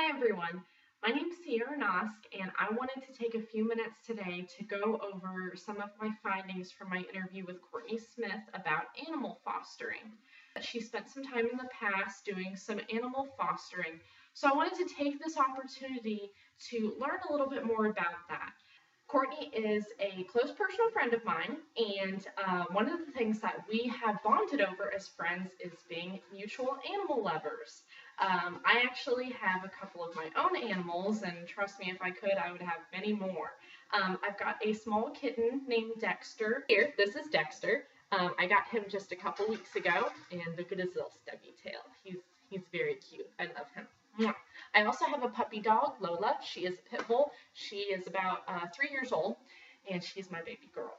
Hi everyone, my name is Sierra Nosk and I wanted to take a few minutes today to go over some of my findings from my interview with Courtney Smith about animal fostering. She spent some time in the past doing some animal fostering, so I wanted to take this opportunity to learn a little bit more about that. Courtney is a close personal friend of mine, and one of the things that we have bonded over as friends is being mutual animal lovers. I actually have a couple of my own animals, and trust me, if I could, I would have many more. I've got a small kitten named Dexter. Here, this is Dexter. I got him just a couple weeks ago, and look at his little stubby tail. He's very cute. I love him. Mwah. I also have a puppy dog, Lola. She is a pit bull. She is about 3 years old, and she's my baby girl.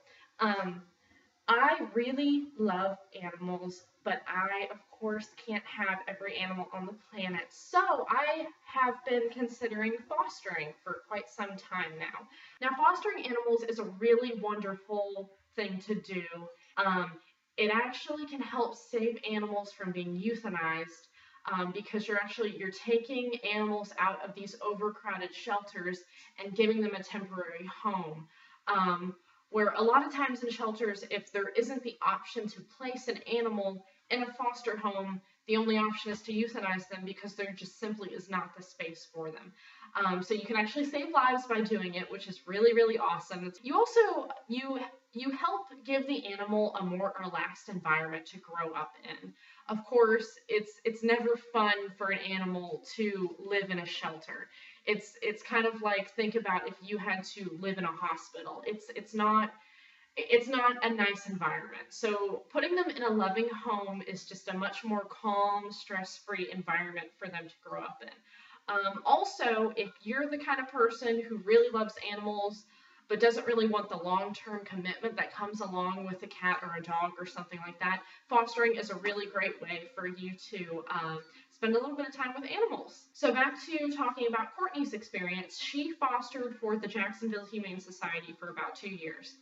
I really love animals, but I, of course, can't have every animal on the planet. So I have been considering fostering for quite some time now. Now, fostering animals is a really wonderful thing to do. Um, it actually can help save animals from being euthanized because you're taking animals out of these overcrowded shelters and giving them a temporary home. Where a lot of times in shelters, if there isn't the option to place an animal in a foster home, the only option is to euthanize them because there just simply is not the space for them. So you can actually save lives by doing it, which is really, really awesome. You also, you help give the animal a more relaxed environment to grow up in. Of course, it's never fun for an animal to live in a shelter. It's kind of like, think about if you had to live in a hospital. It's not a nice environment. So putting them in a loving home is just a much more calm, stress-free environment for them to grow up in. Also, if you're the kind of person who really loves animals but doesn't really want the long-term commitment that comes along with a cat or a dog or something like that, fostering is a really great way for you to spend a little bit of time with animals. So back to talking about Courtney's experience, she fostered for the Jacksonville Humane Society for about 2 years.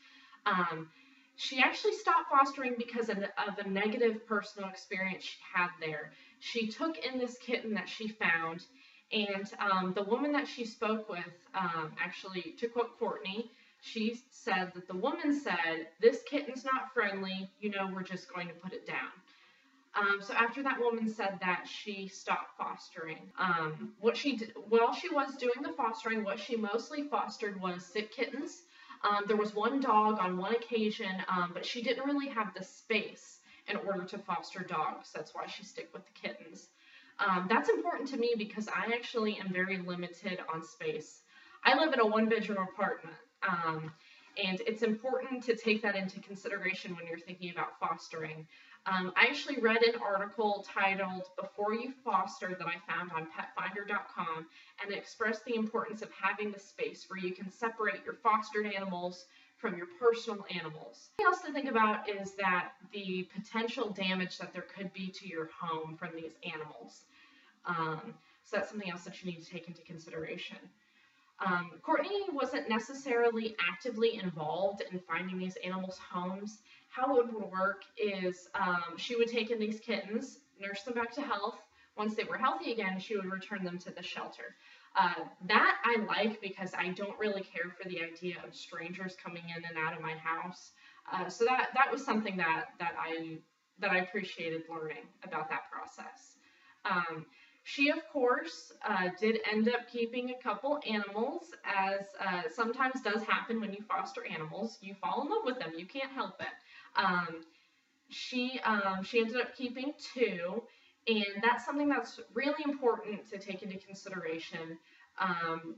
She actually stopped fostering because of a negative personal experience she had there. She took in this kitten that she found, and the woman that she spoke with, actually, to quote Courtney, she said that the woman said, "This kitten's not friendly, we're just going to put it down." So after that woman said that, she stopped fostering. What she did, while she was doing the fostering, what she mostly fostered was sick kittens. There was one dog on one occasion, but she didn't really have the space in order to foster dogs. That's why she stuck with the kittens. That's important to me because I actually am very limited on space. I live in a one-bedroom apartment, and it's important to take that into consideration when you're thinking about fostering. I actually read an article titled "Before You Foster" that I found on petfinder.com, and it expressed the importance of having the space where you can separate your fostered animals from your personal animals. Something else to think about is that the potential damage that there could be to your home from these animals. So that's something else that you need to take into consideration. Courtney wasn't necessarily actively involved in finding these animals homes. How it would work is she would take in these kittens, nurse them back to health. Once they were healthy again, she would return them to the shelter. That I like because I don't really care for the idea of strangers coming in and out of my house. So that was something that I appreciated learning about that process. She, of course, did end up keeping a couple animals, as sometimes does happen when you foster animals. You fall in love with them. You can't help it. She ended up keeping 2, and that's something that's really important to take into consideration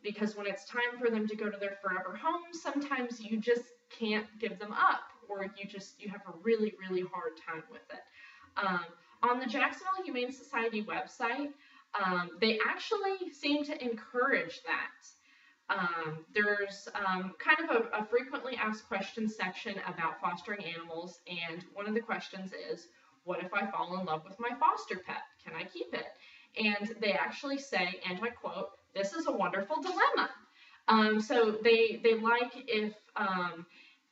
because when it's time for them to go to their forever home, sometimes you just can't give them up, or you have a really, really hard time with it. On the Jacksonville Humane Society website, they actually seem to encourage that. There's kind of a frequently asked questions section about fostering animals, and one of the questions is, what if I fall in love with my foster pet? Can I keep it? And they actually say, and I quote, "This is a wonderful dilemma." So they like if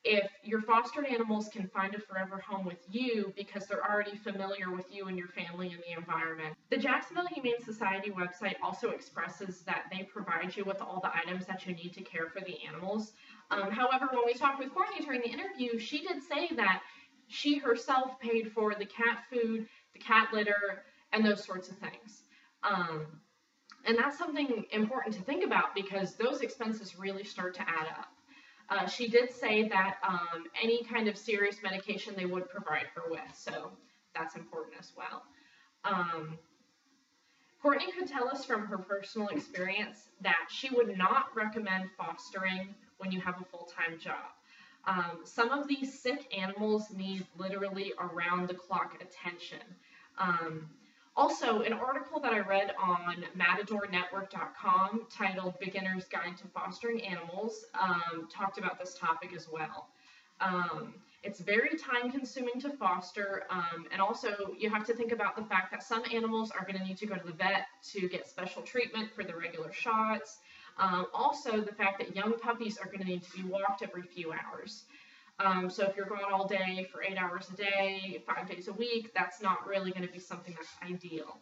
if your fostered animals can find a forever home with you because they're already familiar with you and your family and the environment. The Jacksonville Humane Society website also expresses that they provide you with all the items that you need to care for the animals. However, when we talked with Courtney during the interview, she did say that she herself paid for the cat food, the cat litter, and those sorts of things. And that's something important to think about because those expenses really start to add up. She did say that any kind of serious medication they would provide her with, so that's important as well. Courtney could tell us from her personal experience that she would not recommend fostering when you have a full-time job. Some of these sick animals need literally around-the-clock attention. Also, an article that I read on MatadorNetwork.com titled Beginner's Guide to Fostering Animals talked about this topic as well. It's very time-consuming to foster, and also you have to think about the fact that some animals are going to need to go to the vet to get special treatment for the regular shots. Also, the fact that young puppies are going to need to be walked every few hours. So if you're gone all day for 8 hours a day, 5 days a week, that's not really going to be something that's ideal.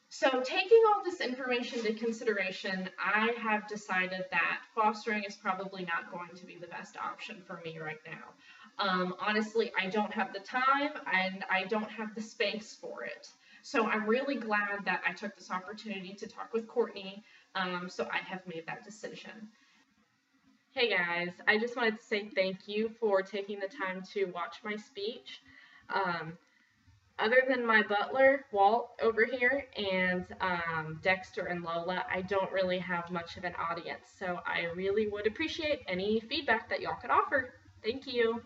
So taking all this information into consideration, I have decided that fostering is probably not going to be the best option for me right now. Honestly, I don't have the time and I don't have the space for it. So I'm really glad that I took this opportunity to talk with Courtney, so I have made that decision. Hey guys, I just wanted to say thank you for taking the time to watch my speech. Other than my butler, Walt, over here, and Dexter and Lola, I don't really have much of an audience, so I really would appreciate any feedback that y'all could offer. Thank you.